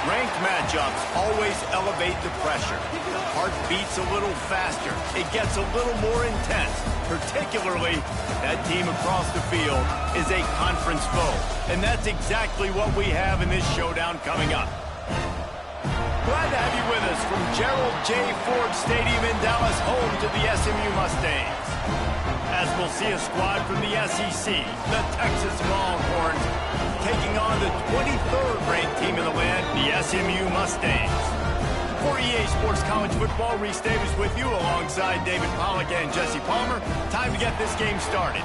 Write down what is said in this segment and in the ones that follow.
Ranked matchups always elevate the pressure. The heart beats a little faster. It gets a little more intense, particularly that team across the field is a conference foe. And that's exactly what we have in this showdown coming up. Glad to have you with us from Gerald J. Ford Stadium in Dallas, home to the SMU Mustangs. As we'll see a squad from the SEC, the Texas Longhorns, taking on the 23rd ranked team in the land, the SMU Mustangs. For EA Sports College Football, Reese Davis with you alongside David Pollack and Jesse Palmer. Time to get this game started.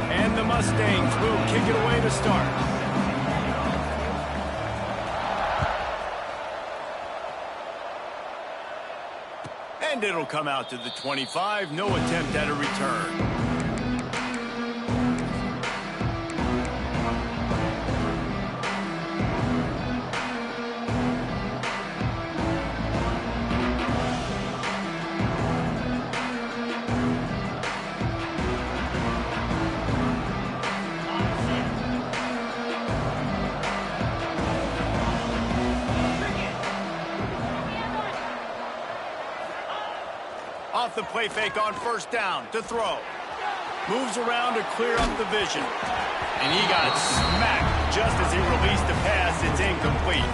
And the Mustangs will kick it away to start. And it'll come out to the 25. No attempt at a return. Off the play fake on first down to throw. Moves around to clear up the vision. And he got smacked just as he released the pass. It's incomplete.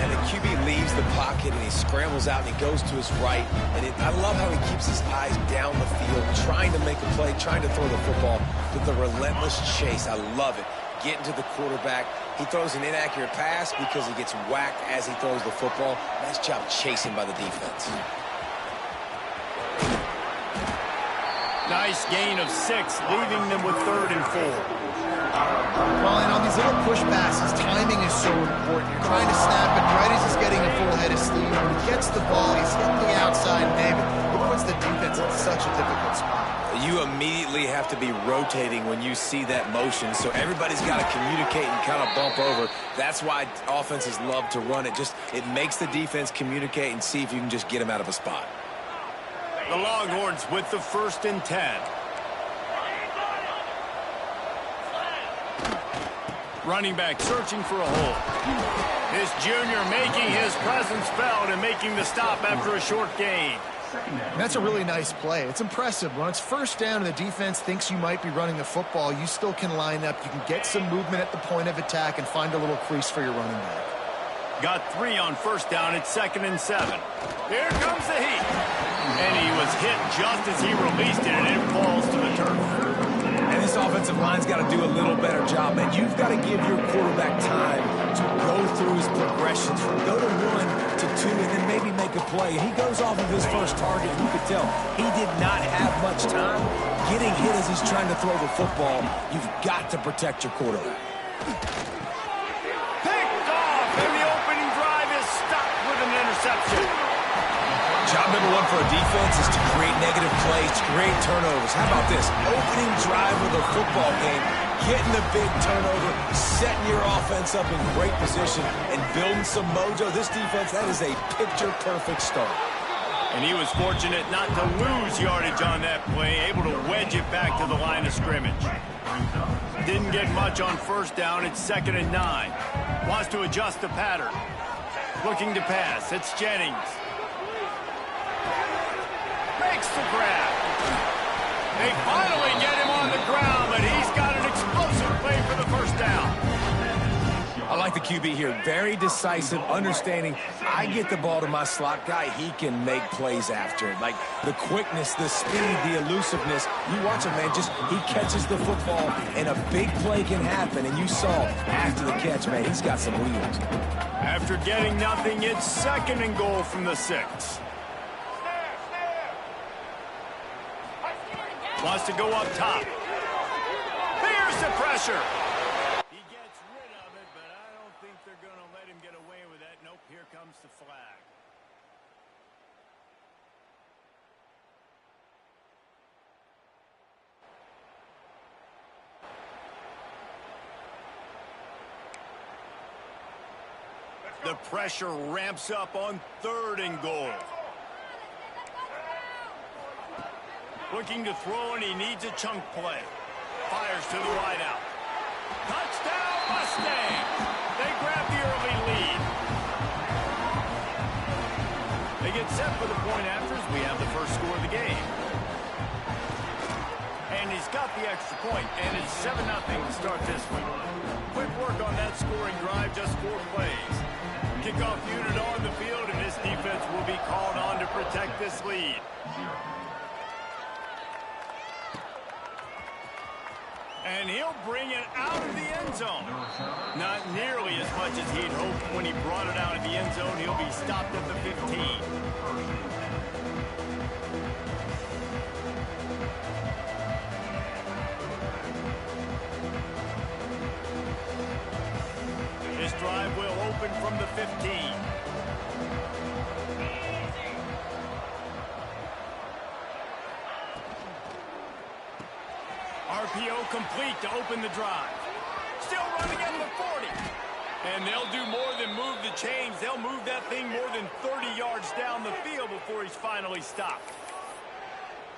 And the QB leaves the pocket and he scrambles out and he goes to his right. And I love how he keeps his eyes down the field, trying to make a play, trying to throw the football with the relentless chase. I love it. Getting to the quarterback. He throws an inaccurate pass because he gets whacked as he throws the football. Nice job chasing by the defense. Nice gain of 6, leaving them with 3rd and 4. Well, and on these little push passes, timing is so important. You're trying to snap it right as he's getting a full head of steam. When he gets the ball, he's hitting the outside, David. It puts the defense in such a difficult spot. You immediately have to be rotating when you see that motion, so everybody's got to communicate and kind of bump over. That's why offenses love to run it. It makes the defense communicate and see if you can just get them out of a spot. The Longhorns with the 1st and 10. Running back searching for a hole. This junior making his presence felt and making the stop after a short gain. That's a really nice play. It's impressive. When it's first down and the defense thinks you might be running the football, you still can line up. You can get some movement at the point of attack and find a little crease for your running back. Got 3 on first down. It's 2nd and 7. Here comes the heat. And he was hit just as he released it, and it falls to the turf. And this offensive line's got to do a little better job, man. You've got to give your quarterback time to go through his progressions from go to 1 to 2 and then maybe make a play. And he goes off of his first target. You could tell he did not have much time getting hit as he's trying to throw the football. You've got to protect your quarterback. Picked off, and the opening drive is stopped with an interception. Job number 1 for a defense is to create negative plays, to create turnovers. How about this? Opening drive of the football game, getting the big turnover, setting your offense up in great position, and building some mojo. This defense, that is a picture-perfect start. And he was fortunate not to lose yardage on that play, able to wedge it back to the line of scrimmage. Didn't get much on first down. It's 2nd and 9. Wants to adjust the pattern. Looking to pass. It's Jennings. Makes the grab. They finally get him on the ground, but he's got an explosive play for the first down. I like the QB here. Very decisive, understanding. I get the ball to my slot guy, he can make plays after it. Like the quickness, the speed, the elusiveness. You watch him, man, he catches the football, and a big play can happen. And you saw after the catch, man, he's got some wheels. After getting nothing, it's 2nd and goal from the 6. Wants to go up top. Here's the pressure. He gets rid of it, but I don't think they're going to let him get away with that. Nope, here comes the flag. The pressure ramps up on 3rd and goal. Looking to throw, and he needs a chunk play. Fires to the wideout. Touchdown, Mustangs! They grab the early lead. They get set for the point afters. We have the first score of the game. And he's got the extra point, and it's 7-0 to start this one. Quick work on that scoring drive, just 4 plays. Kickoff unit on the field, and this defense will be called on to protect this lead. And he'll bring it out of the end zone. Not nearly as much as he'd hoped when he brought it out of the end zone. He'll be stopped at the 15. This drive will open from the 15. RPO complete to open the drive. Still running at the 40. And they'll do more than move the chains. They'll move that thing more than 30 yards down the field before he's finally stopped.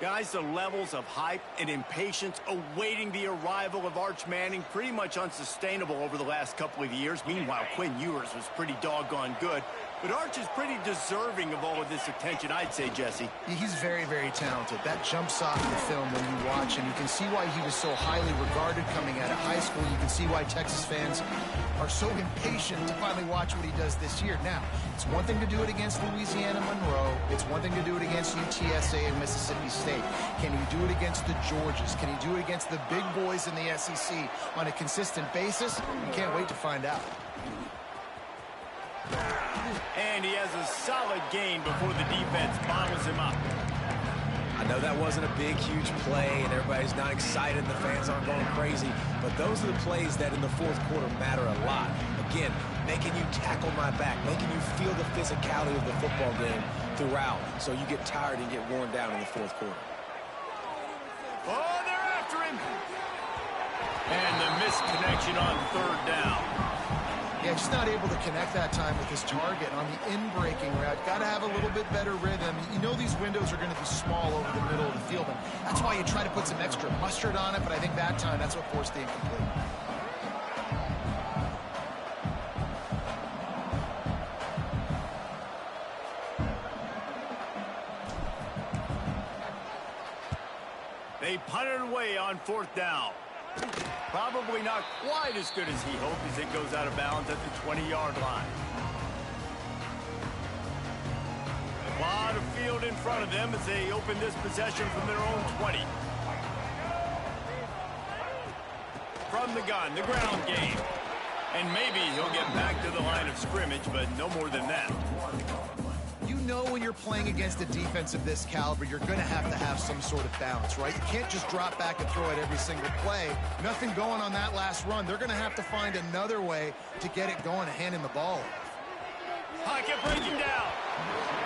Guys, the levels of hype and impatience awaiting the arrival of Arch Manning pretty much unsustainable over the last couple of years. Meanwhile, Quinn Ewers was pretty doggone good. But Arch is pretty deserving of all of this attention, I'd say, Jesse. He's very, very talented. That jumps off the film when you watch him. You can see why he was so highly regarded coming out of high school. You can see why Texas fans are so impatient to finally watch what he does this year. Now, it's one thing to do it against Louisiana Monroe. It's one thing to do it against UTSA and Mississippi State. Can he do it against the Georgias? Can he do it against the big boys in the SEC on a consistent basis? You can't wait to find out. And he has a solid gain before the defense bottles him up. I know that wasn't a big, huge play, and everybody's not excited. The fans aren't going crazy. But those are the plays that in the fourth quarter matter a lot. Again, making you tackle my back, making you feel the physicality of the football game throughout, so you get tired and get worn down in the fourth quarter. Oh, they're after him. And the missed connection on third down. Yeah, just not able to connect that time with his target on the in-breaking route. Got to have a little bit better rhythm. You know these windows are going to be small over the middle of the field, and that's why you try to put some extra mustard on it, but I think that time that's what forced the incomplete. They punted away on fourth down. Probably not quite as good as he hoped as it goes out of bounds at the 20-yard line. A lot of field in front of them as they open this possession from their own 20. From the gun, the ground game. And maybe he'll get back to the line of scrimmage, but no more than that. You know when you're playing against a defense of this caliber, you're going to have some sort of balance, right? You can't just drop back and throw it every single play. Nothing going on that last run. They're going to have to find another way to get it going and handing the ball off. Pocket breaking down.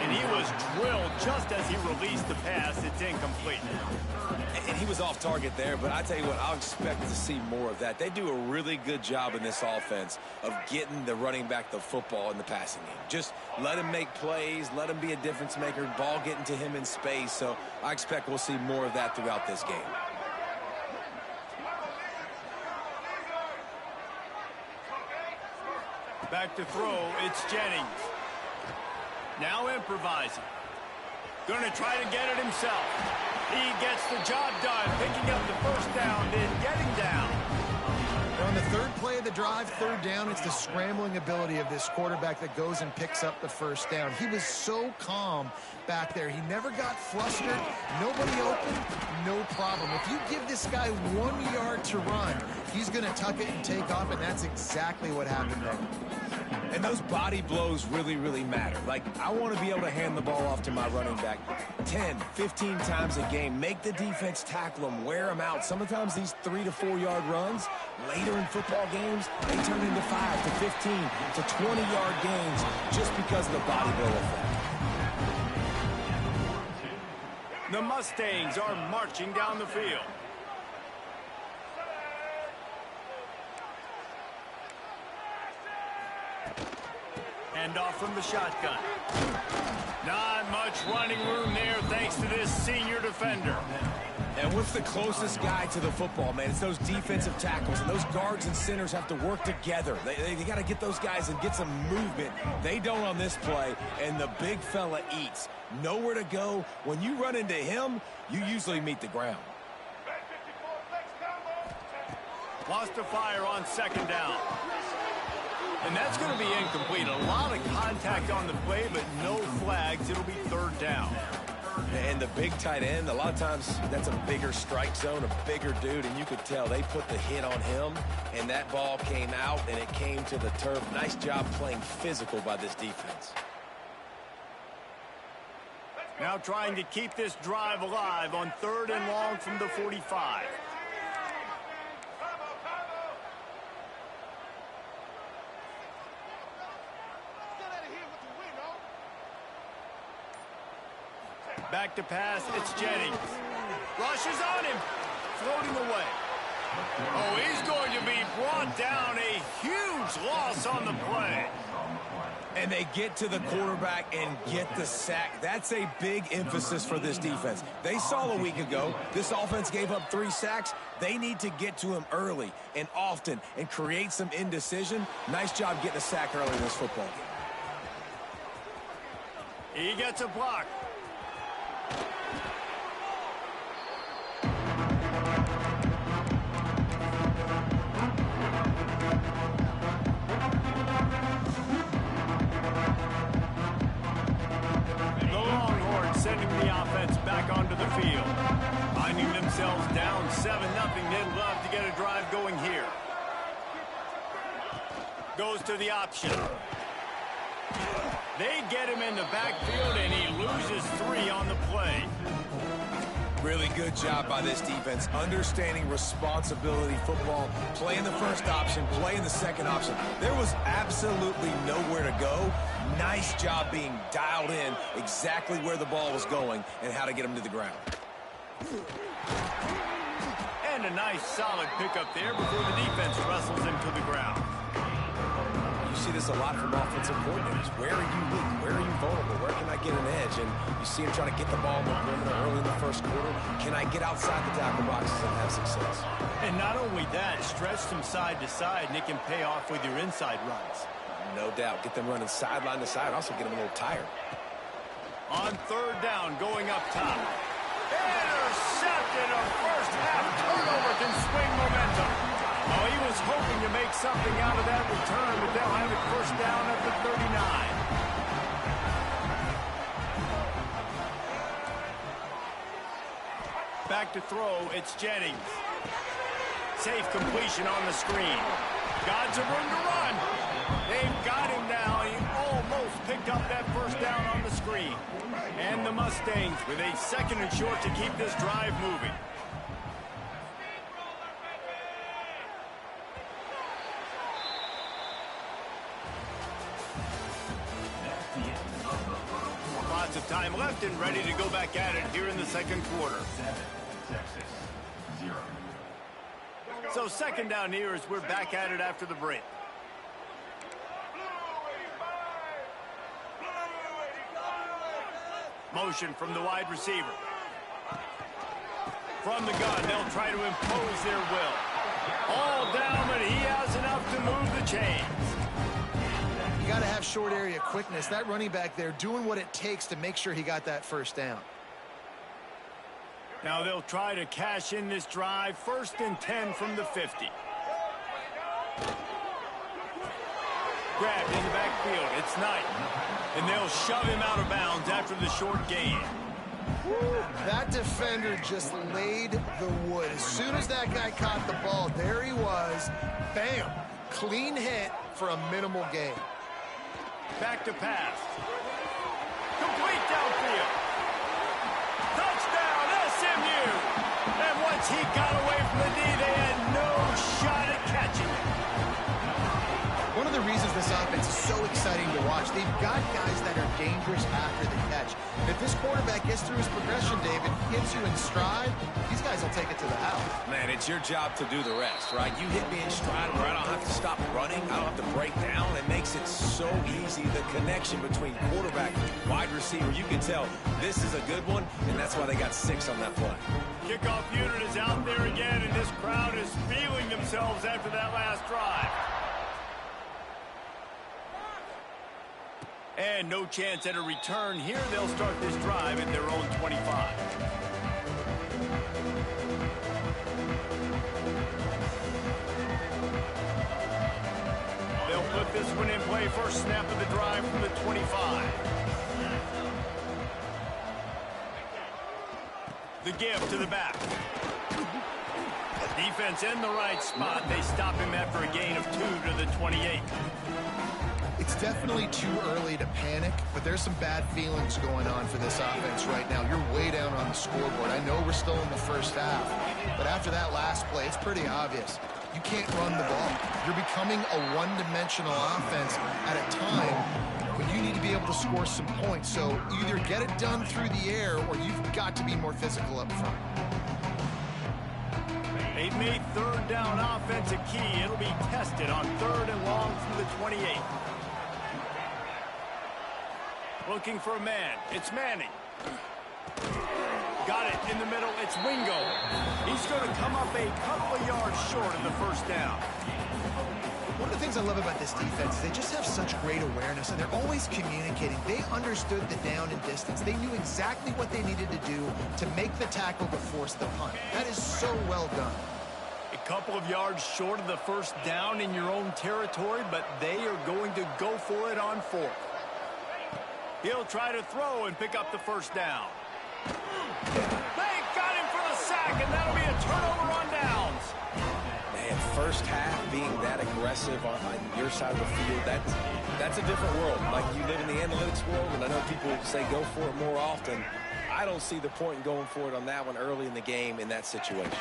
And he was drilled just as he released the pass. It's incomplete. And he was off target there, but I tell you what, I'll expect to see more of that. They do a really good job in this offense of getting the running back the football in the passing game. Just let him make plays, let him be a difference maker, ball getting to him in space. So I expect we'll see more of that throughout this game. Back to throw, it's Jennings. Now improvising. Going to try to get it himself. He gets the job done, picking up the first down, then getting down. On the third play of the drive, third down, it's the scrambling ability of this quarterback that goes and picks up the first down. He was so calm back there. He never got flustered. Nobody open, no problem. If you give this guy 1 yard to run, he's going to tuck it and take off, and that's exactly what happened there. And those body blows really, really matter. Like, I want to be able to hand the ball off to my running back 10, 15 times a game. Make the defense tackle them, wear them out. Sometimes these 3 to 4 yard runs, later in football games, they turn into 5 to 15 to 20-yard gains just because of the body blow effect. The Mustangs are marching down the field. Hand off from the shotgun. Not much running room there thanks to this senior defender. And what's the closest guy to the football, man? It's those defensive tackles, and those guards and centers have to work together. They got to get those guys and get some movement. They don't on this play, and the big fella eats. Nowhere to go. When you run into him, you usually meet the ground. Lost to fire on second down. And that's going to be incomplete. A lot of contact on the play, but no flags. It'll be third down. And the big tight end, a lot of times that's a bigger strike zone, a bigger dude, and you could tell they put the hit on him, and that ball came out, and it came to the turf. Nice job playing physical by this defense. Now trying to keep this drive alive on third and long from the 45. Back to pass, it's Jennings. Rushes on him, floating away. Oh, he's going to be brought down. A huge loss on the play. And they get to the quarterback and get the sack. That's a big emphasis for this defense. They saw a week ago, this offense gave up 3 sacks. They need to get to him early and often and create some indecision. Nice job getting a sack early in this football game. He gets a block. Sending the offense back onto the field. Finding themselves down 7-0. They'd love to get a drive going here. Goes to the option. They get him in the backfield, and he loses 3 on the play. Really good job by this defense, understanding responsibility football, playing the first option, playing the second option. There was absolutely nowhere to go. Nice job being dialed in exactly where the ball was going and how to get him to the ground. And a nice solid pickup there before the defense wrestles him to the ground. You see this a lot from offensive coordinators. Where are you weak? Where are you vulnerable? Where can I get an edge? And you see him trying to get the ball in the perimeter early in the first quarter. Can I get outside the tackle boxes and have success? And not only that, stretch them side to side, and it can pay off with your inside runs. No doubt. Get them running sideline to side. Also get them a little tired. On third down, going up top. Intercepted. A first half turnover can swing momentum. Oh, he was hoping to make something out of that return, but they'll have it first down at the 39. Back to throw, it's Jennings. Safe completion on the screen. Got some room to run. They've got him now. He almost picked up that first down on the screen. And the Mustangs with a second and short to keep this drive moving. Lots of time left and ready to go back at it here in the second quarter. So second down here as we're back at it after the break. Motion from the wide receiver. From the gun, they'll try to impose their will. All down, but he has enough to move the chains. You got to have short area quickness. That running back there doing what it takes to make sure he got that first down. Now they'll try to cash in this drive. First and 10 from the 50. Grabbed in the backfield. It's Knight. And they'll shove him out of bounds after the short gain. That defender just laid the wood. As soon as that guy caught the ball, there he was. Bam! Clean hit for a minimal gain. Back to pass. Complete downfield. Touchdown, SMU! And once he got away from the D, they had no shot at catching it. One of the reasons of this offense is so exciting to watch. They've got guys that are dangerous after the catch. If this quarterback gets through his progression, David, hits you in stride, these guys will take it to the house. Man, it's your job to do the rest, right? You hit me in stride where I don't have to stop running. I don't have to break down. It makes it so easy. The connection between quarterback and wide receiver, you can tell this is a good one, and that's why they got 6 on that play. Kickoff unit is out there again, and this crowd is feeling themselves after that last drive. And no chance at a return here. They'll start this drive at their own 25. They'll put this one in play. First snap of the drive from the 25. The give to the back. Defense in the right spot. They stop him after a gain of 2 to the 28. It's definitely too early to panic, but there's some bad feelings going on for this offense right now. You're way down on the scoreboard. I know we're still in the first half, but after that last play, it's pretty obvious. You can't run the ball. You're becoming a one-dimensional offense at a time when you need to be able to score some points. So either get it done through the air or you've got to be more physical up front. They've made third down offense a key. It'll be tested on 3rd and long from the 28. Looking for a man. It's Manning. Got it in the middle. It's Wingo. He's going to come up a couple of yards short of the first down. One of the things I love about this defense is they just have such great awareness, and they're always communicating. They understood the down and distance. They knew exactly what they needed to do to make the tackle to force the punt. That is so well done. A couple of yards short of the first down in your own territory, but they are going to go for it on 4th. He'll try to throw and pick up the first down. They got him for the sack, and that'll be a turnover on downs. Man, first half being that aggressive on your side of the field, that's a different world. Like, you live in the analytics world, and I know people say go for it more often. I don't see the point in going for it on that one early in the game in that situation.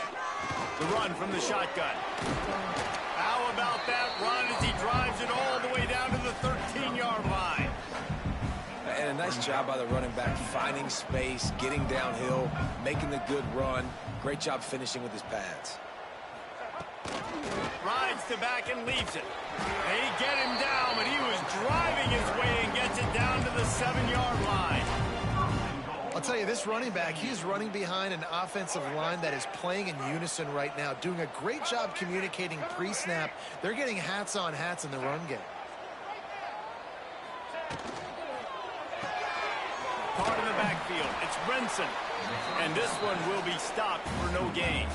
The run from the shotgun. How about that run as he drives it all the way down to the 13-yard line? And a nice job by the running back, finding space, getting downhill, making the good run. Great job finishing with his pads. Rides to back and leaves it. They get him down, but he was driving his way and gets it down to the 7-yard line. I'll tell you, this running back, he's running behind an offensive line that is playing in unison right now, doing a great job communicating pre-snap. They're getting hats on hats in the run game. Part in the backfield. It's Brinson. And this one will be stopped for no gain.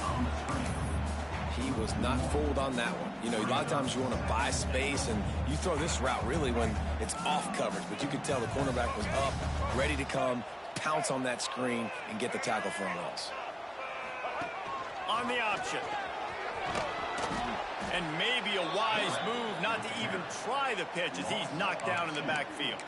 He was not fooled on that one. You know, a lot of times you want to buy space, and you throw this route really when it's off coverage. But you could tell the cornerback was up, ready to come, pounce on that screen, and get the tackle for a loss. On the option. And maybe a wise move not to even try the pitch as he's knocked down in the backfield.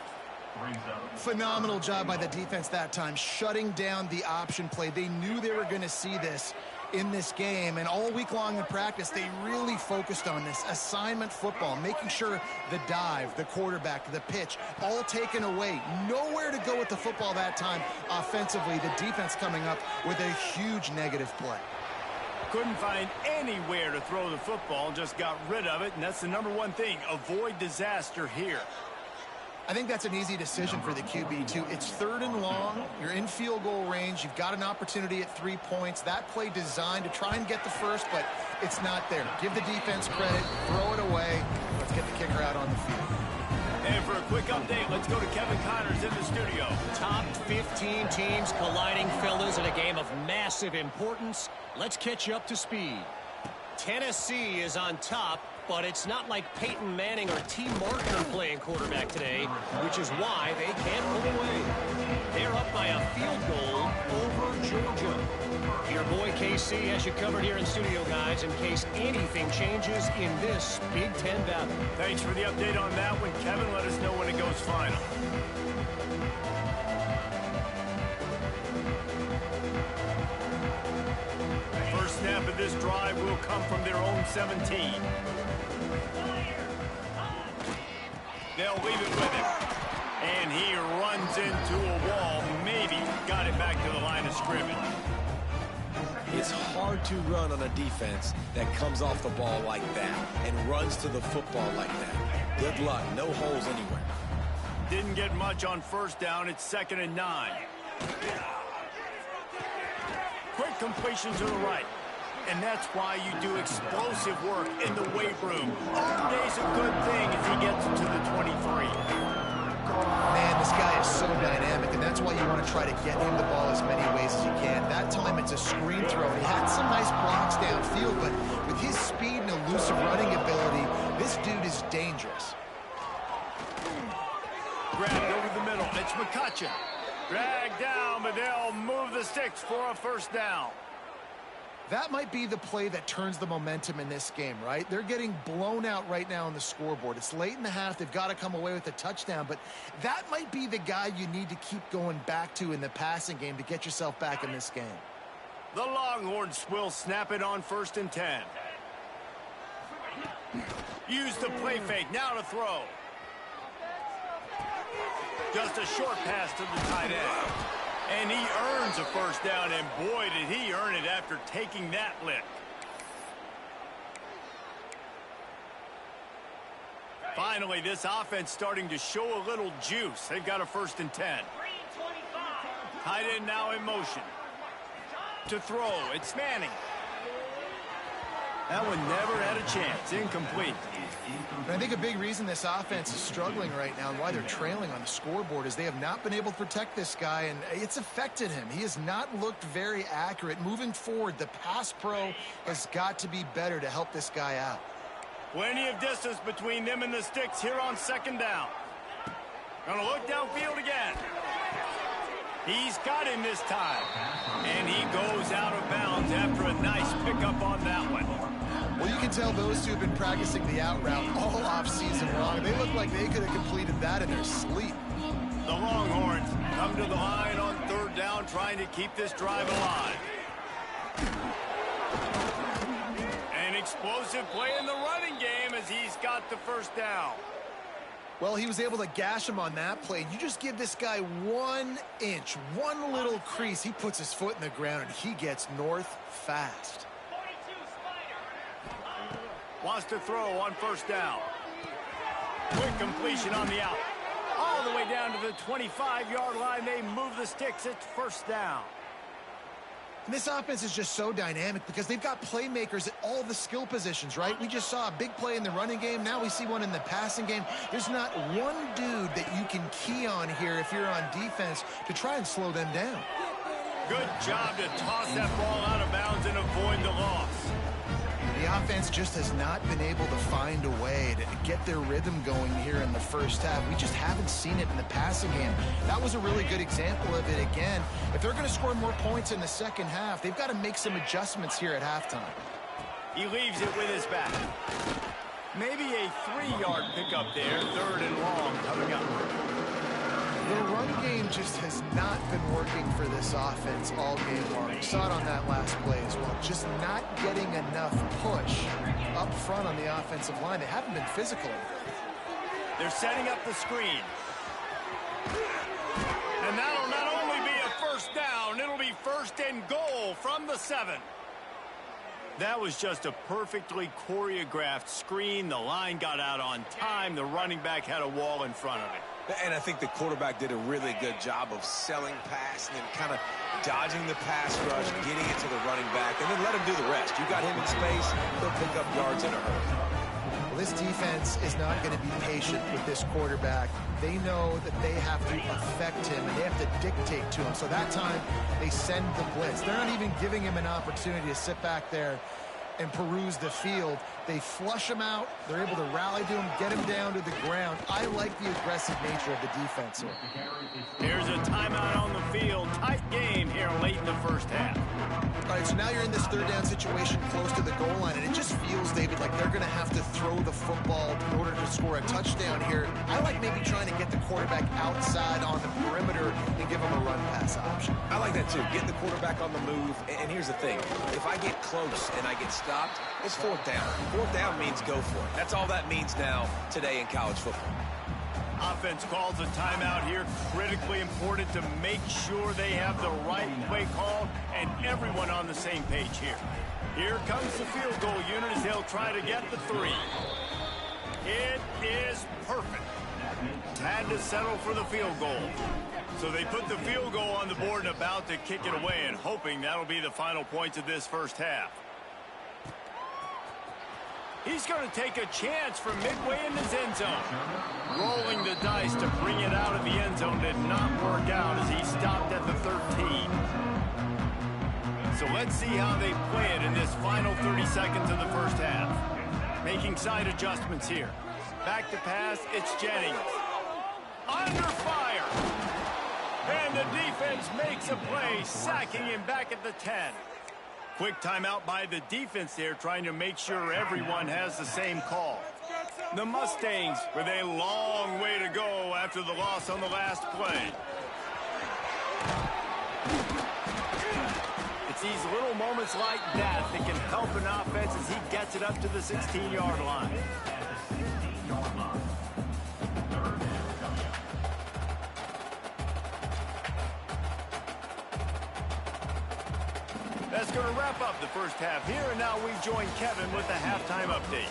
Phenomenal job by the defense that time, shutting down the option play. They knew they were going to see this in this game, and all week long in practice, they really focused on this assignment football, making sure the dive, the quarterback, the pitch, all taken away. Nowhere to go with the football that time offensively. The defense coming up with a huge negative play. Couldn't find anywhere to throw the football, just got rid of it, and that's the #1 thing. Avoid disaster here. I think that's an easy decision for the QB, too. It's 3rd and long. You're in field goal range. You've got an opportunity at 3 points. That play designed to try and get the first, but it's not there. Give the defense credit. Throw it away. Let's get the kicker out on the field. And for a quick update, let's go to Kevin Connors in the studio. Top 15 teams colliding, fellas, in a game of massive importance. Let's catch you up to speed. Tennessee is on top, but it's not like Peyton Manning or T. Martin are playing quarterback today, which is why they can't pull away. They're up by a field goal over Georgia. Your boy KC has you covered here in studio, guys, in case anything changes in this Big Ten battle. Thanks for the update on that one, Kevin. Let us know when it goes final. First snap of this drive will come from their own 17. They'll leave it with him. And he runs into a wall. Maybe got it back to the line of scrimmage. It's hard to run on a defense that comes off the ball like that and runs to the football like that. Good luck. No holes anywhere. Didn't get much on first down. It's 2nd and 9. Quick completion to the right. And that's why you do explosive work in the weight room. Arm day's a good thing if he gets to the 23. Man, this guy is so dynamic, and that's why you want to try to get him the ball as many ways as you can. That time it's a screen throw, and he had some nice blocks downfield, but with his speed and elusive running ability, this dude is dangerous. Grabbed over the middle. It's McCutcheon. Dragged down, but they'll move the sticks for a first down. That might be the play that turns the momentum in this game, right? They're getting blown out right now on the scoreboard. It's late in the half. They've got to come away with a touchdown, but that might be the guy you need to keep going back to in the passing game to get yourself back in this game. The Longhorns will snap it on 1st and 10. Use the play fake. Now to throw. Just a short pass to the tight end. And he earns a first down, and boy, did he earn it after taking that lick. Finally, this offense starting to show a little juice. They've got a 1st and 10. Tight end now in motion. To throw, it's Manning. That one never had a chance. Incomplete. And I think a big reason this offense is struggling right now and why they're trailing on the scoreboard is they have not been able to protect this guy, and it's affected him. He has not looked very accurate. Moving forward, the pass pro has got to be better to help this guy out. Plenty of distance between them and the sticks here on 2nd down. Gonna look downfield again. He's got him this time. And he goes out of bounds after a nice pickup on that one. Well, you can tell those two have been practicing the out route all offseason long. They look like they could have completed that in their sleep. The Longhorns come to the line on 3rd down, trying to keep this drive alive. An explosive play in the running game as he's got the first down. Well, he was able to gash him on that play. You just give this guy 1 inch, one little crease. He puts his foot in the ground, and he gets north fast. Wants to throw on 1st down. Quick completion on the out. All the way down to the 25-yard line. They move the sticks. It's 1st down. And this offense is just so dynamic because they've got playmakers at all the skill positions, right? We just saw a big play in the running game. Now we see one in the passing game. There's not one dude that you can key on here if you're on defense to try and slow them down. Good job to toss that ball out of bounds and avoid the loss. The offense just has not been able to find a way to get their rhythm going here in the first half. We just haven't seen it in the passing game. That was a really good example of it again. If they're going to score more points in the second half, they've got to make some adjustments here at halftime. He leaves it with his back. Maybe a 3-yard pickup there. 3rd and long coming up. The run game just has not been working for this offense all game long. We saw it on that last play as well. Just not getting enough push up front on the offensive line. They haven't been physical. They're setting up the screen. And that'll not only be a first down, it'll be 1st and goal from the 7. That was just a perfectly choreographed screen. The line got out on time. The running back had a wall in front of it. And I think the quarterback did a really good job of selling pass and then kind of dodging the pass rush, getting it to the running back, and then let him do the rest. You got him in space, he'll pick up yards in a hurry. Well, this defense is not going to be patient with this quarterback. They know that they have to affect him, and they have to dictate to him. So that time, they send the blitz. They're not even giving him an opportunity to sit back there and peruse the field. They flush him out. They're able to rally to him, get him down to the ground. I like the aggressive nature of the defense here. Here's a timeout on the field. Tight game here late in the first half. All right, so now you're in this 3rd down situation close to the goal line, and it just feels, David, like they're going to have to throw the football in order to score a touchdown here. I like maybe trying to get the quarterback outside on the perimeter and give him a run-pass option. I like that too. Get the quarterback on the move. And here's the thing. If I get close and I get stopped, it's 4th down. 4th down means go for it. That's all that means now today in college football. Offense calls a timeout here. Critically important to make sure they have the right play called and everyone on the same page here. Here comes the field goal unit as they'll try to get the 3. It is perfect. Had to settle for the field goal. So they put the field goal on the board and about to kick it away, and hoping that'll be the final points of this first half. He's going to take a chance from midway in his end zone. Rolling the dice to bring it out of the end zone did not work out as he stopped at the 13. So let's see how they play it in this final 30 seconds of the first half. Making side adjustments here. Back to pass, it's Jennings. Under fire. And the defense makes a play, sacking him back at the 10. Quick timeout by the defense there, trying to make sure everyone has the same call. The Mustangs with a long way to go after the loss on the last play. It's these little moments like that that can help an offense as he gets it up to the 16-yard line. That's going to wrap up the first half here, and now we join Kevin with the halftime update.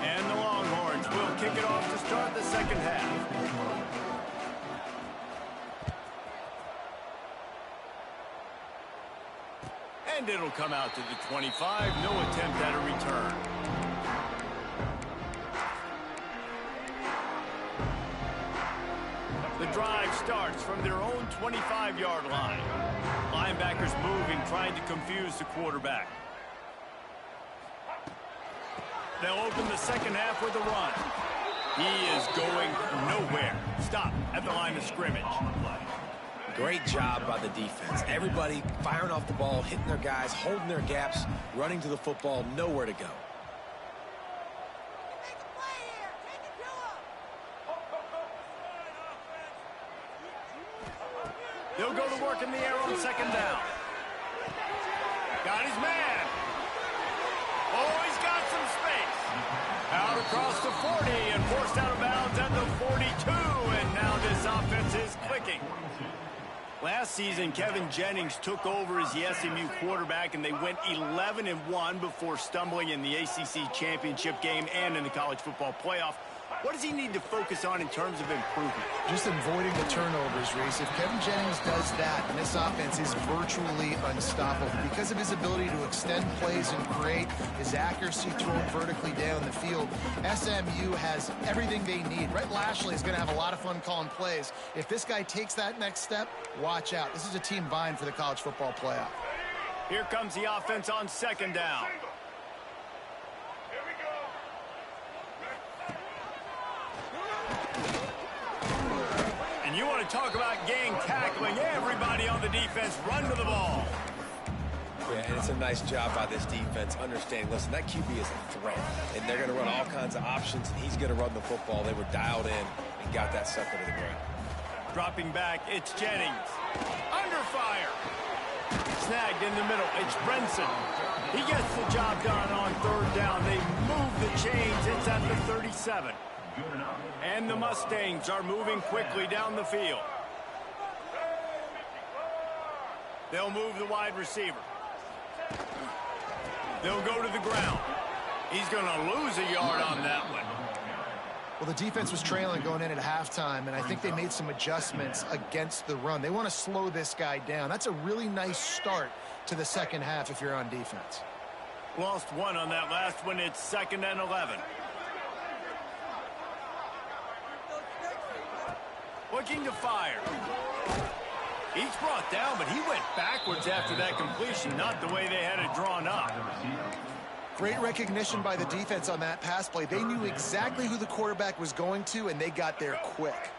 And the Longhorns will kick it off to start the second half. And it'll come out to the 25. No attempt at a return. The drive starts from their own 25-yard line. Linebackers moving, trying to confuse the quarterback. They'll open the second half with a run. He is going nowhere. Stop at the line of scrimmage. Great job by the defense. Everybody firing off the ball, hitting their guys, holding their gaps, running to the football, nowhere to go. They'll go to work in the air on second down. Got his man. Oh, he's got some space. Out across the 40 and forced out of bounds at the 42. And now this offense is clicking. Last season, Kevin Jennings took over as the SMU quarterback, and they went 11-1 before stumbling in the ACC championship game and in the college football playoff. What does he need to focus on in terms of improvement? Just avoiding the turnovers, Reese. If Kevin Jennings does that, and this offense is virtually unstoppable because of his ability to extend plays and create, his accuracy thrown vertically down the field. SMU has everything they need. Rhett Lashley is going to have a lot of fun calling plays. If this guy takes that next step, watch out. This is a team vying for the college football playoff. Here comes the offense on second down. You want to talk about gang tackling. Everybody on the defense run to the ball. Yeah, and it's a nice job by this defense understanding, listen, that QB is a threat, and they're going to run all kinds of options, and he's going to run the football. They were dialed in and got that sucker to the ground. Dropping back, it's Jennings. Under fire. Snagged in the middle, it's Brenson. He gets the job done on third down. They move the chains. It's at the 37. And the Mustangs are moving quickly down the field. They'll move the wide receiver. They'll go to the ground. He's going to lose a yard on that one. Well, the defense was trailing going in at halftime, and I think they made some adjustments against the run. They want to slow this guy down. That's a really nice start to the second half if you're on defense. Lost one on that last one. It's 2nd and 11. Looking to fire. He's brought down, but he went backwards after that completion, not the way they had it drawn up. Great recognition by the defense on that pass play. They knew exactly who the quarterback was going to, and they got there quick.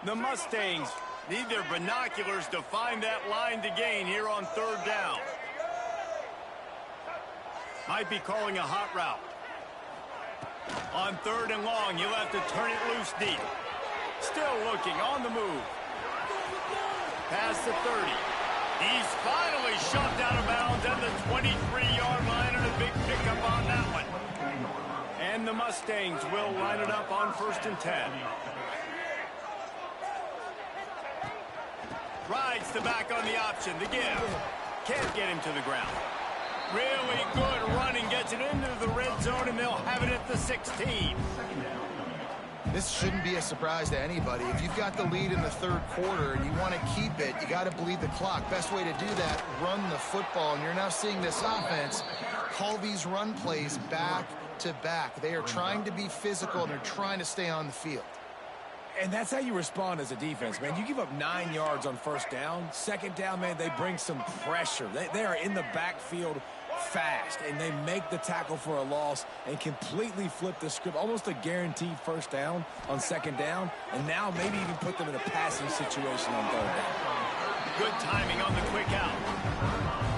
The Mustangs need their binoculars to find that line to gain here on third down. Might be calling a hot route. On 3rd and long, you'll have to turn it loose deep. Still looking, on the move. past the 30. He's finally shoved out of bounds at the 23-yard line, and a big pickup on that one. And the Mustangs will line it up on 1st and 10. Rides the back on the option, the give. Can't get him to the ground. Really good running, gets it into the red zone, and they'll have it at the 16. This shouldn't be a surprise to anybody. If you've got the lead in the 3rd quarter and you want to keep it, you got to bleed the clock. Best way to do that, run the football. And you're now seeing this offense call these run plays back to back. They are trying to be physical, and they're trying to stay on the field. And that's how you respond as a defense, man. You give up 9 yards on 1st down. 2nd down, man, they bring some pressure. They are in the backfield fast, and they make the tackle for a loss and completely flip the script. Almost a guaranteed 1st down on 2nd down, and now maybe even put them in a passing situation on 3rd down. Good timing on the quick out.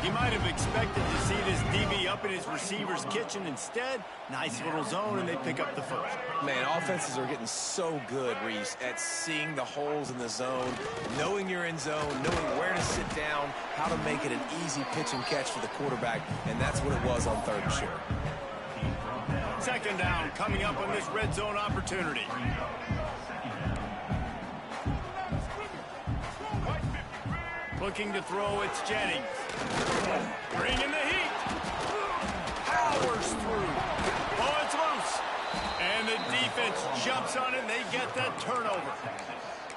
He might have expected to see this DB up in his receiver's kitchen. Instead, nice little zone, and they pick up the 1st. Man, offenses are getting so good, Reese, at seeing the holes in the zone, knowing you're in zone, knowing where to sit down, how to make it an easy pitch and catch for the quarterback, and that's what it was on 3rd and short. 2nd down coming up on this red zone opportunity. Looking to throw, it's Jennings. Bringing the heat. Powers through. Oh, it's loose. And the defense jumps on it, and they get that turnover.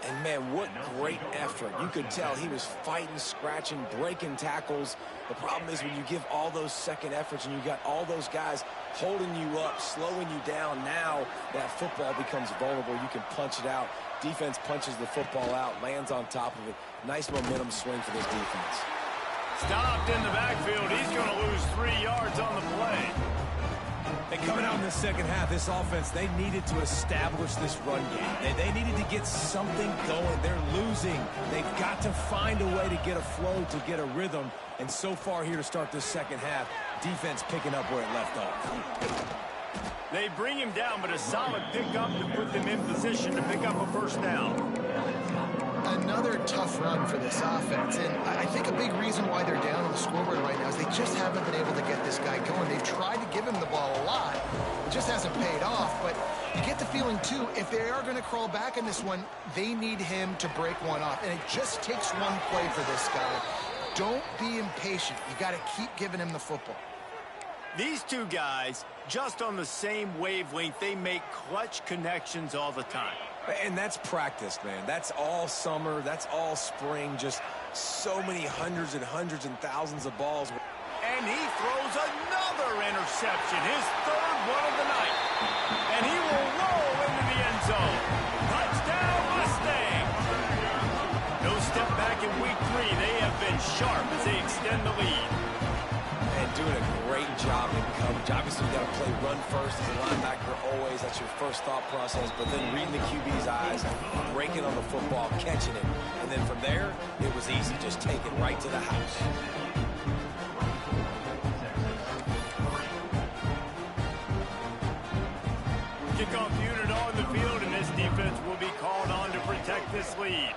And, man, what great effort. You could tell he was fighting, scratching, breaking tackles. The problem is when you give all those second efforts and you got all those guys holding you up, slowing you down, now that football becomes vulnerable. You can punch it out. Defense punches the football out, lands on top of it. Nice momentum swing for this defense. Stopped in the backfield. He's going to lose 3 yards on the play. And coming out in the 2nd half, this offense, they needed to establish this run game. They needed to get something going. They're losing. They've got to find a way to get a flow, to get a rhythm. And so far here to start this 2nd half, defense picking up where it left off. They bring him down, but a solid pickup to put them in position to pick up a 1st down. Another tough run for this offense, and I think a big reason why they're down on the scoreboard right now is they just haven't been able to get this guy going. They've tried to give him the ball a lot. It just hasn't paid off, but you get the feeling, too, if they are going to crawl back in this one, they need him to break one off, and it just takes one play for this guy. Don't be impatient. You got to keep giving him the football. These two guys, just on the same wavelength, they make clutch connections all the time. And that's practice, man. That's all summer. That's all spring. Just so many hundreds and thousands of balls. And he throws another interception, his 3rd one of the night. And he will roll into the end zone. Touchdown, Mustangs! No step back in week 3. They have been sharp as they extend the lead. And doing a great job in coverage. Obviously, you got to play run first as a linebacker always. That's your first thought process. But then reading the QB's eyes, breaking on the football, catching it. And then from there, it was easy. Just take it right to the house. Kickoff unit on the field, and this defense will be called on to protect this lead.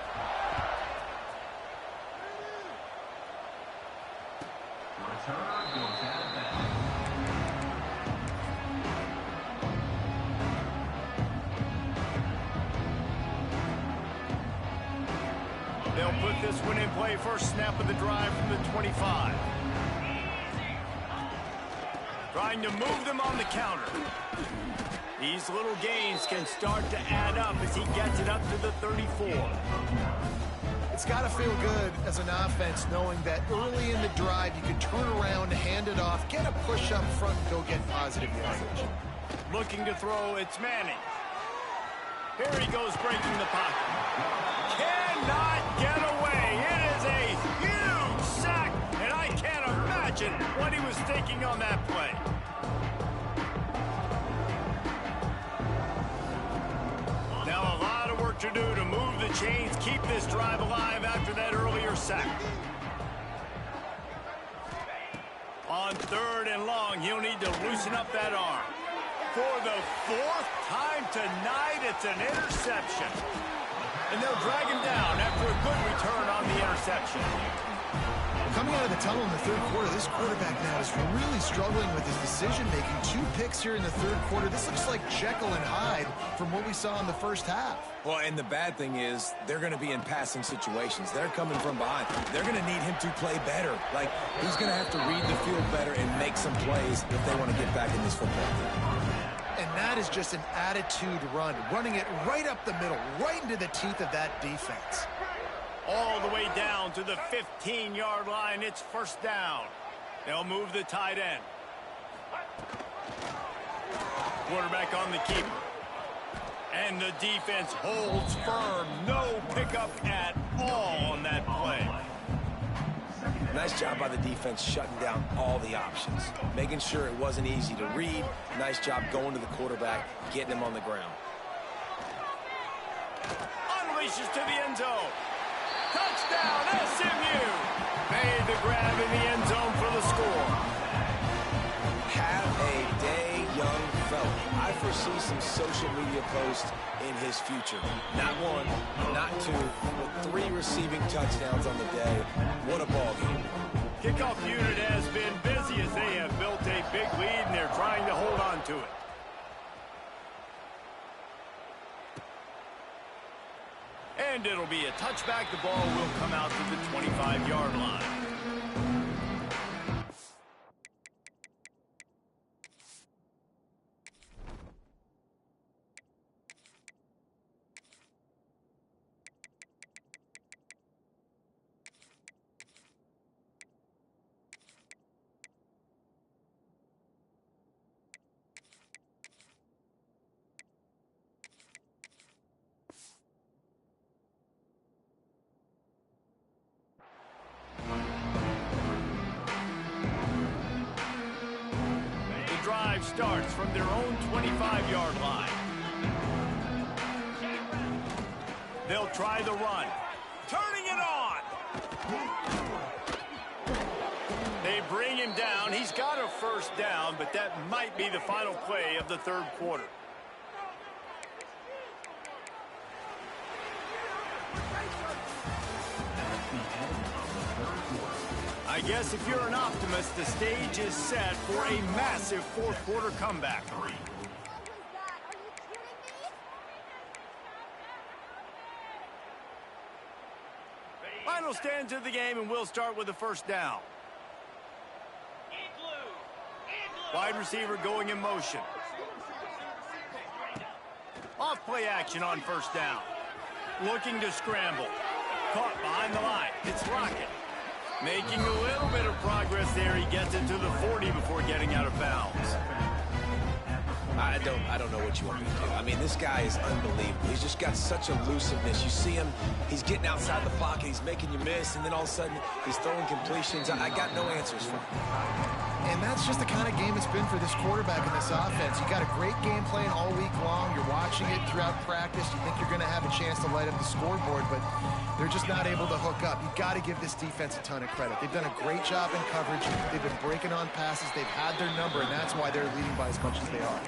They'll put this one in play. First snap of the drive from the 25. Trying to move them on the counter. These little gains can start to add up as he gets it up to the 34. It's got to feel good as an offense knowing that early in the drive you can turn around, hand it off, get a push up front, and go get positive yardage. Looking to throw, it's Manning. Here he goes breaking the pocket. Cannot get away. It is a huge sack, and I can't imagine what he was thinking on that play. Now a lot of work to do to move the chains, keep this drive alive after that earlier sack. On 3rd and long, he'll need to loosen up that arm. For the 4th time tonight, it's an interception. And they'll drag him down after a good return on the interception. Coming out of the tunnel in the third quarter, this quarterback now is really struggling with his decision-making. 2 picks here in the third quarter. This looks like Jekyll and Hyde from what we saw in the first half. Well, and the bad thing is they're going to be in passing situations. They're coming from behind. They're going to need him to play better. Like, he's going to have to read the field better and make some plays if they want to get back in this football game. And that is just an attitude run, running it right up the middle, right into the teeth of that defense. All the way down to the 15-yard line. It's first down. They'll move the tight end. Quarterback on the keeper. And the defense holds firm. No pickup at all on that play. Nice job by the defense shutting down all the options, making sure it wasn't easy to read. Nice job going to the quarterback, getting him on the ground. Unleashes to the end zone. Touchdown, SMU! Made the grab in the end zone for the score. Have a day, young fella. I foresee some social media posts in his future. Not 1, not 2, but 3 receiving touchdowns on the day. What a ball game. Kickoff unit has been busy as they have built a big lead and they're trying to hold on to it. And it'll be a touchback. The ball will come out to the 25-yard line. Drive starts from their own 25-yard line. They'll try the run. Turning it on. They bring him down. He's got a first down, but that might be the final play of the third quarter. I guess if you're an optimist, the stage is set for a massive fourth quarter comeback. Final stands of the game, and we'll start with the first down. Wide receiver going in motion. Off play action on first down. Looking to scramble. Caught behind the line. It's Rocket. Making a little bit of progress there. He gets it to the 40 before getting out of bounds. I don't know what you want me to do. I mean, this guy is unbelievable. He's just got such elusiveness. You see him, he's getting outside the pocket, he's making you miss, and then all of a sudden, he's throwing completions. I got no answers for him. And that's just the kind of game it's been for this quarterback in this offense. You got a great game plan all week long. You're watching it throughout practice. You think you're going to have a chance to light up the scoreboard, but they're just not able to hook up. You got to give this defense a ton of credit. They've done a great job in coverage. They've been breaking on passes. They've had their number, and that's why they're leading by as much as they are.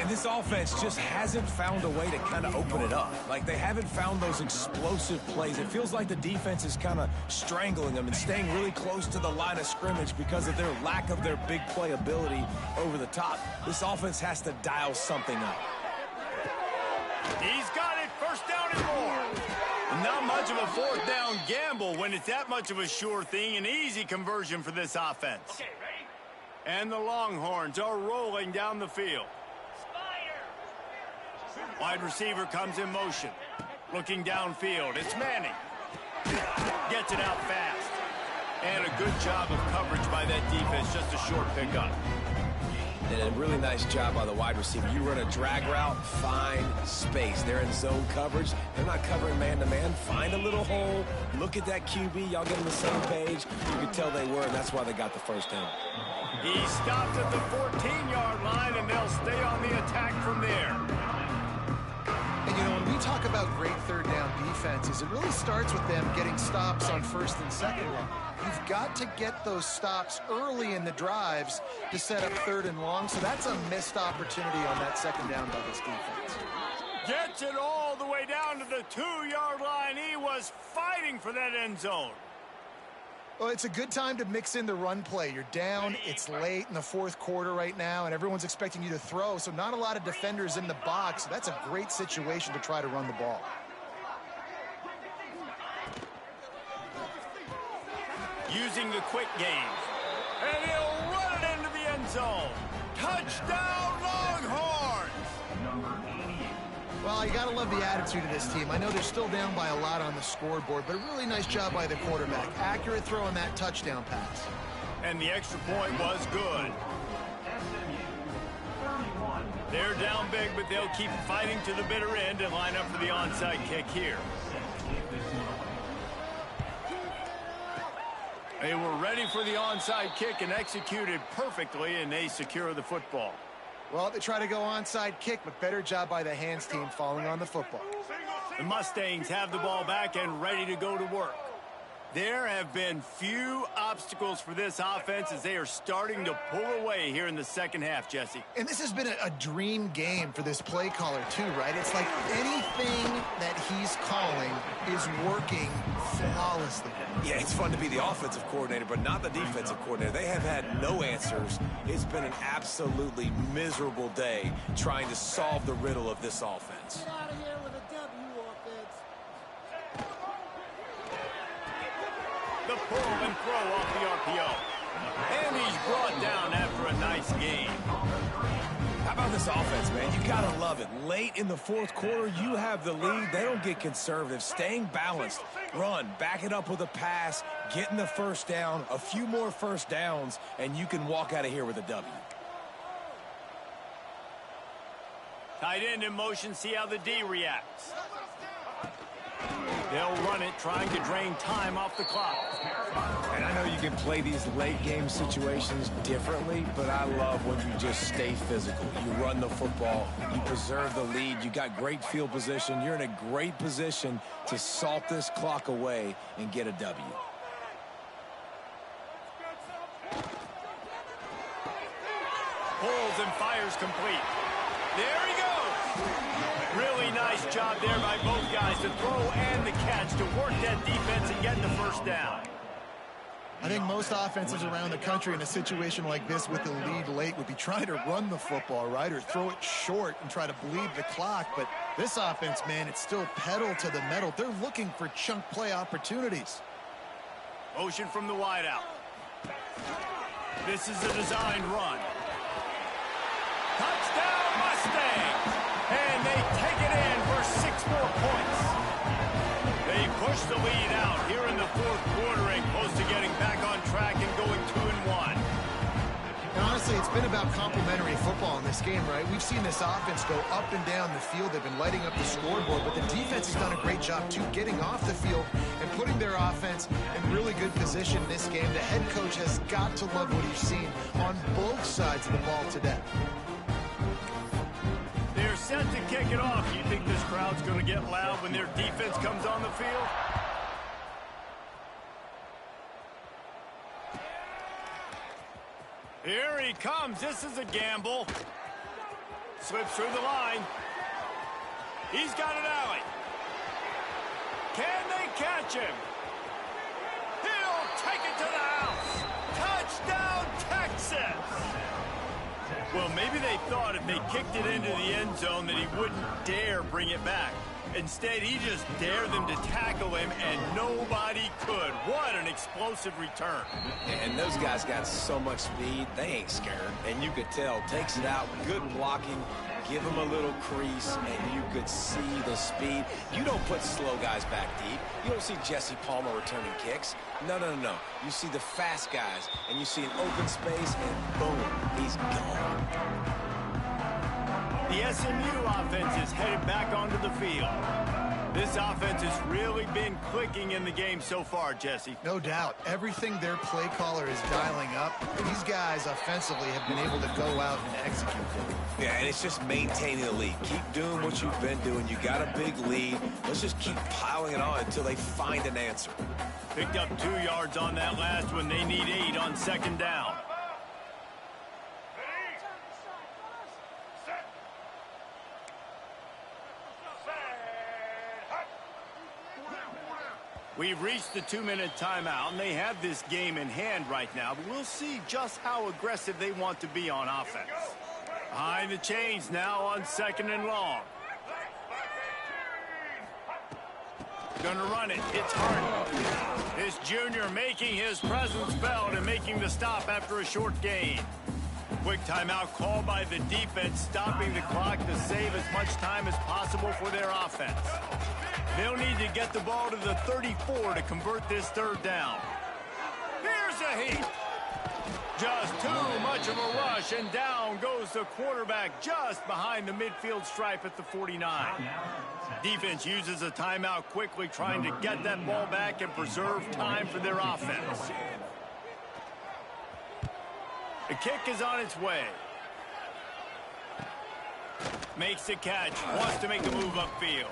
And this offense just hasn't found a way to kind of open it up. Like, they haven't found those explosive plays. It feels like the defense is kind of strangling them and staying really close to the line of scrimmage because of their lack of their big play ability over the top. This offense has to dial something up. He's got it. First down and more. Not much of a fourth down gamble when it's that much of a sure thing. An easy conversion for this offense. Okay, ready? And the Longhorns are rolling down the field. Wide receiver comes in motion. Looking downfield. It's Manning. Gets it out fast. And a good job of coverage by that defense. Just a short pickup. And a really nice job by the wide receiver. You run a drag route, find space. They're in zone coverage. They're not covering man-to-man. Find a little hole. Look at that QB. Y'all get on the same page. You can tell they were, and that's why they got the first down. He stopped at the 14-yard line, and they'll stay on the attack from there. And, you know, when we talk about great third down defenses, it really starts with them getting stops on first and second down. You've got to get those stops early in the drives to set up third and long, so that's a missed opportunity on that second down by this defense. Gets it all the way down to the the 2-yard line. He was fighting for that end zone. Well, it's a good time to mix in the run play. You're down, it's late in the fourth quarter right now, and everyone's expecting you to throw, so not a lot of defenders in the box. So that's a great situation to try to run the ball. Using the quick game. And he'll run it into the end zone. Touchdown, Longhorns! Well, you got to love the attitude of this team. I know they're still down by a lot on the scoreboard, but a really nice job by the quarterback. Accurate throw on that touchdown pass. And the extra point was good. They're down big, but they'll keep fighting to the bitter end and line up for the onside kick here. They were ready for the onside kick and executed perfectly, and they secure the football. Well, they try to go onside kick, but better job by the hands team falling on the football. The Mustangs have the ball back and ready to go to work. There have been few obstacles for this offense as they are starting to pull away here in the second half, Jesse. And this has been a dream game for this play caller, too, right? It's like anything that he's calling is working flawlessly. Yeah, it's fun to be the offensive coordinator, but not the defensive coordinator. They have had no answers. It's been an absolutely miserable day trying to solve the riddle of this offense. Get out of here with a W offense. The pull and throw off the RPO. And he's brought down after a nice game. How about this offense, man? You gotta love it. Late in the fourth quarter, you have the lead. They don't get conservative. Staying balanced. Run, back it up with a pass, getting the first down, a few more first downs, and you can walk out of here with a W. Tight end in motion, see how the D reacts. They'll run it, trying to drain time off the clock. And I know you can play these late game situations differently, but I love when you just stay physical. You run the football, you preserve the lead, you got great field position. You're in a great position to salt this clock away and get a W. Pulls and fires complete. There he goes. Really nice job there by both guys to throw and the catch to work that defense and get the first down. I think most offenses around the country in a situation like this with the lead late would be trying to run the football, right, or throw it short and try to bleed the clock. But this offense, man, it's still pedal to the metal. They're looking for chunk play opportunities. Motion from the wideout. This is a designed run. Touchdown, Mustangs! And they take it in for 6 more points. They push the lead out here in the fourth quarter and close to getting back on track and going 2-1. And honestly, it's been about complementary football in this game, right? We've seen this offense go up and down the field. They've been lighting up the scoreboard, but the defense has done a great job, too, getting off the field and putting their offense in really good position in this game. The head coach has got to love what he's seen on both sides of the ball today. They're set to kick it off. You think this crowd's going to get loud when their defense comes on the field? Here he comes. This is a gamble. Slips through the line. He's got an alley. Can they catch him? He'll take it to the house. Touchdown, Texas! Well, maybe they thought if they kicked it into the end zone that he wouldn't dare bring it back. Instead, he just dared them to tackle him, and nobody could. What an explosive return. And those guys got so much speed, they ain't scared. And you could tell, takes it out, good blocking, give him a little crease, and you could see the speed. You don't put slow guys back deep. You don't see Jesse Palmer returning kicks. No. You see the fast guys, and you see an open space, and boom, he's gone. The SMU offense is headed back onto the field. This offense has really been clicking in the game so far, Jesse. No doubt. Everything their play caller is dialing up, these guys offensively have been able to go out and execute. Yeah, and it's just maintaining the lead. Keep doing what you've been doing. You got a big lead. Let's just keep piling it on until they find an answer. Picked up 2 yards on that last one. They need 8 on second down. We've reached the 2-minute timeout, and they have this game in hand right now, but we'll see just how aggressive they want to be on offense. Behind the chains now on 2nd and long. Gonna run it. It's Hart. This junior making his presence felt and making the stop after a short gain. Quick timeout called by the defense, stopping the clock to save as much time as possible for their offense. They'll need to get the ball to the 34 to convert this 3rd down. Here's a heat. Just too much of a rush, and down goes the quarterback just behind the midfield stripe at the 49. Defense uses a timeout quickly, trying to get that ball back and preserve time for their offense. The kick is on its way. Makes the catch, wants to make a move upfield.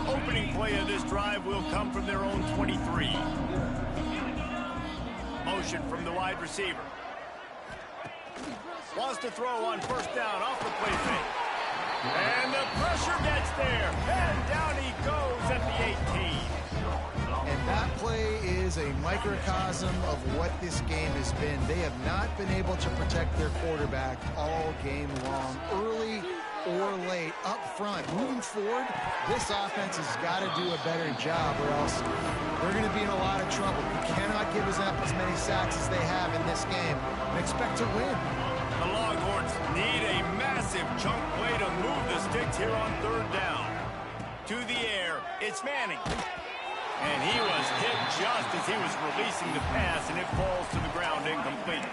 Opening play of this drive will come from their own 23. Motion from the wide receiver. Wants to throw on 1st down off the play fake. And the pressure gets there. And down he goes at the 18. And that play is a microcosm of what this game has been. They have not been able to protect their quarterback all game long, early or late, up front. Moving forward, this offense has got to do a better job, or else they're going to be in a lot of trouble. You cannot give us up as many sacks as they have in this game and expect to win. The Longhorns need a massive chunk play to move the sticks here on 3rd down. To the air, it's Manning. And he was hit just as he was releasing the pass, and it falls to the ground incomplete.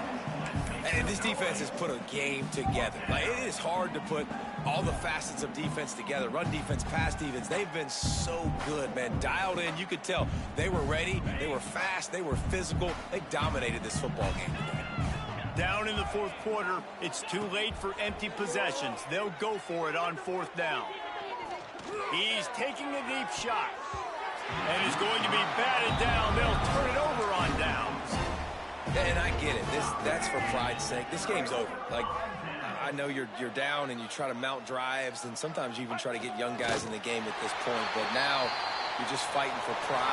And this defense has put a game together. Like, it is hard to put all the facets of defense together. Run defense, pass defense. They've been so good, man. Dialed in. You could tell they were ready. They were fast. They were physical. They dominated this football game today. Down in the 4th quarter, it's too late for empty possessions. They'll go for it on 4th down. He's taking a deep shot. And is going to be batted down. They'll turn it over on downs. And I get it. That's for pride's sake. This game's over. Like, I know you're down and you try to mount drives, and sometimes you even try to get young guys in the game at this point. But now you're just fighting for pride.